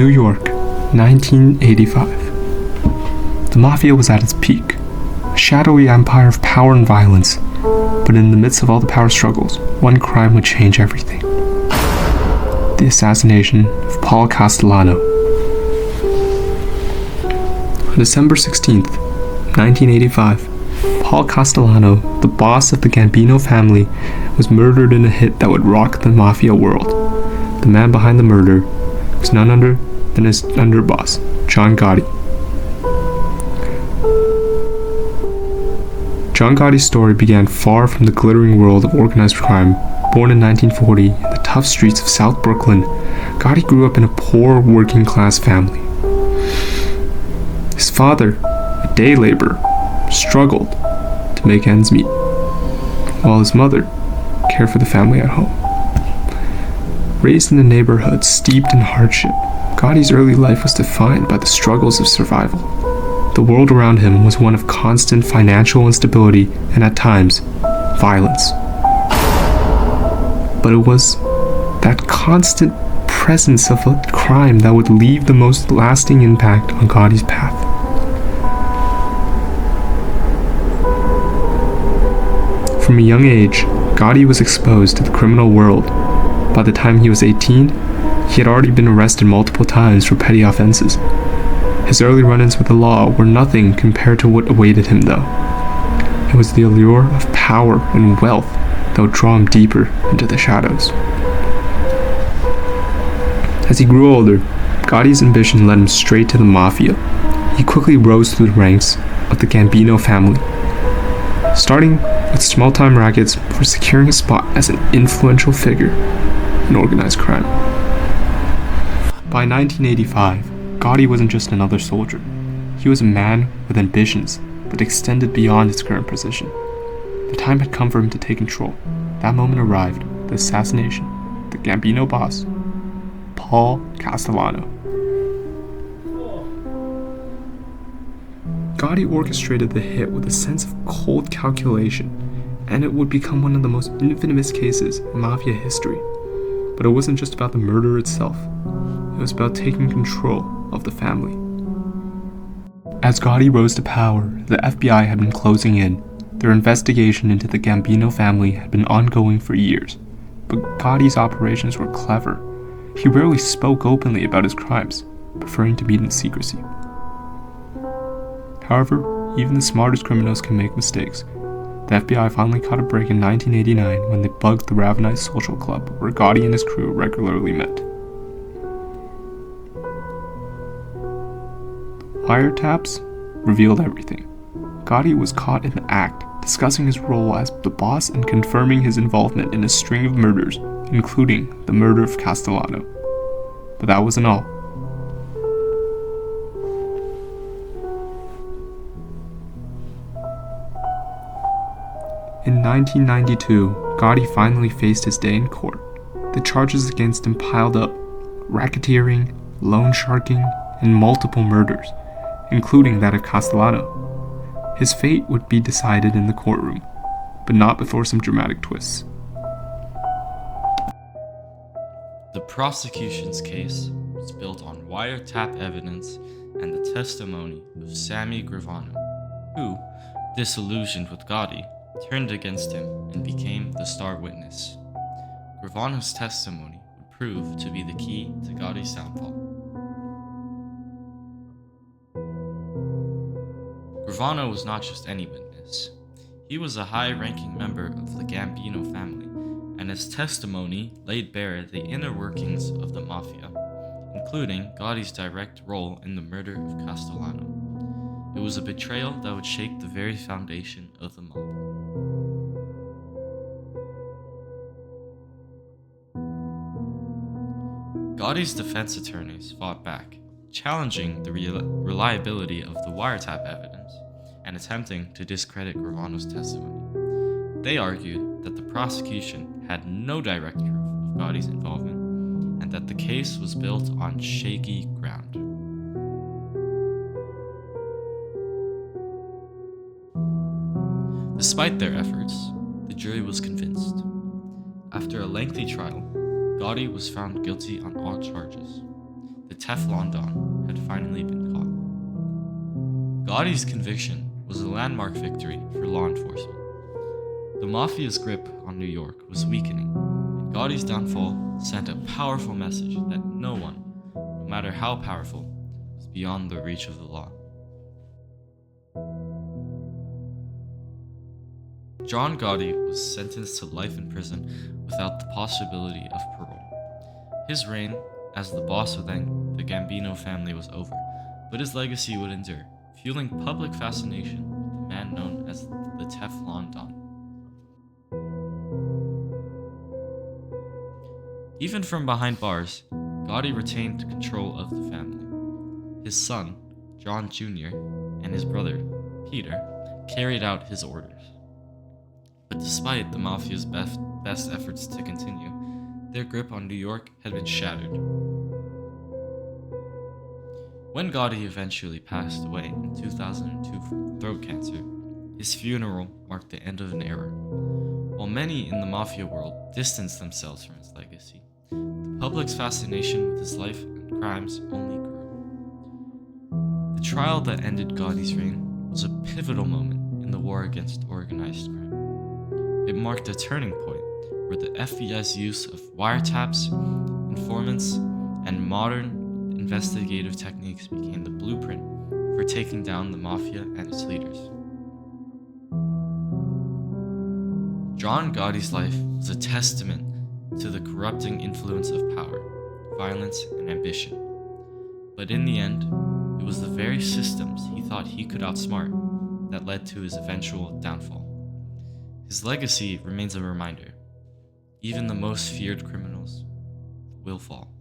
New York, 1985. The Mafia was at its peak, a shadowy empire of power and violence, but in the midst of all the power struggles, one crime would change everything. The assassination of Paul Castellano. On December 16th, 1985, Paul Castellano, the boss of the Gambino family, was murdered in a hit that would rock the Mafia world. The man behind the murder was none other than his underboss, John Gotti. John Gotti's story began far from the glittering world of organized crime. Born in 1940 in the tough streets of South Brooklyn, Gotti grew up in a poor working-class family. His father, a day laborer, struggled to make ends meet, while his mother cared for the family at home. Raised in a neighborhood steeped in hardship, Gotti's early life was defined by the struggles of survival. The world around him was one of constant financial instability and, at times, violence. But it was that constant presence of a crime that would leave the most lasting impact on Gotti's path. From a young age, Gotti was exposed to the criminal world. By the time he was 18, he had already been arrested multiple times for petty offenses. His early run-ins with the law were nothing compared to what awaited him, though. It was the allure of power and wealth that would draw him deeper into the shadows. As he grew older, Gotti's ambition led him straight to the Mafia. He quickly rose through the ranks of the Gambino family, starting with small-time rackets before securing a spot as an influential figure in organized crime. By 1985, Gotti wasn't just another soldier. He was a man with ambitions that extended beyond his current position. The time had come for him to take control. That moment arrived, the assassination of the Gambino boss, Paul Castellano. Gotti orchestrated the hit with a sense of cold calculation, and it would become one of the most infamous cases in Mafia history. But it wasn't just about the murder itself. It was about taking control of the family. As Gotti rose to power, the FBI had been closing in. Their investigation into the Gambino family had been ongoing for years. But Gotti's operations were clever. He rarely spoke openly about his crimes, preferring to meet in secrecy. However, even the smartest criminals can make mistakes. The FBI finally caught a break in 1989 when they bugged the Ravenite Social Club, where Gotti and his crew regularly met. Wiretaps revealed everything. Gotti was caught in the act, discussing his role as the boss and confirming his involvement in a string of murders, including the murder of Castellano. But that wasn't all. In 1992, Gotti finally faced his day in court. The charges against him piled up: racketeering, loan sharking, and multiple murders, including that of Castellano. His fate would be decided in the courtroom, but not before some dramatic twists. The prosecution's case was built on wiretap evidence and the testimony of Sammy Gravano, who, disillusioned with Gotti, turned against him and became the star witness. Gravano's testimony would prove to be the key to Gotti's downfall. Gravano was not just any witness. He was a high-ranking member of the Gambino family, and his testimony laid bare the inner workings of the Mafia, including Gotti's direct role in the murder of Castellano. It was a betrayal that would shake the very foundation of the mob. Gotti's defense attorneys fought back, challenging the reliability of the wiretap evidence and attempting to discredit Gravano's testimony. They argued that the prosecution had no direct proof of Gotti's involvement and that the case was built on shaky ground. Despite their efforts, the jury was convinced. After a lengthy trial, Gotti was found guilty on all charges. The Teflon Don had finally been caught. Gotti's conviction was a landmark victory for law enforcement. The mafia's grip on New York was weakening, and Gotti's downfall sent a powerful message that no one, no matter how powerful, was beyond the reach of the law. John Gotti was sentenced to life in prison without the possibility of parole. His reign as the boss of the Gambino family was over, but his legacy would endure, fueling public fascination with the man known as the Teflon Don. Even from behind bars, Gotti retained control of the family. His son, John Jr., and his brother, Peter, carried out his orders. But despite the mafia's best efforts to continue, their grip on New York had been shattered. When Gotti eventually passed away in 2002 from throat cancer, his funeral marked the end of an era. While many in the mafia world distanced themselves from his legacy, the public's fascination with his life and crimes only grew. The trial that ended Gotti's reign was a pivotal moment in the war against organized crime. It marked a turning point where the FBI's use of wiretaps, informants, and modern investigative techniques became the blueprint for taking down the mafia and its leaders. John Gotti's life was a testament to the corrupting influence of power, violence, and ambition. But in the end, it was the very systems he thought he could outsmart that led to his eventual downfall. His legacy remains a reminder. Even the most feared criminals will fall.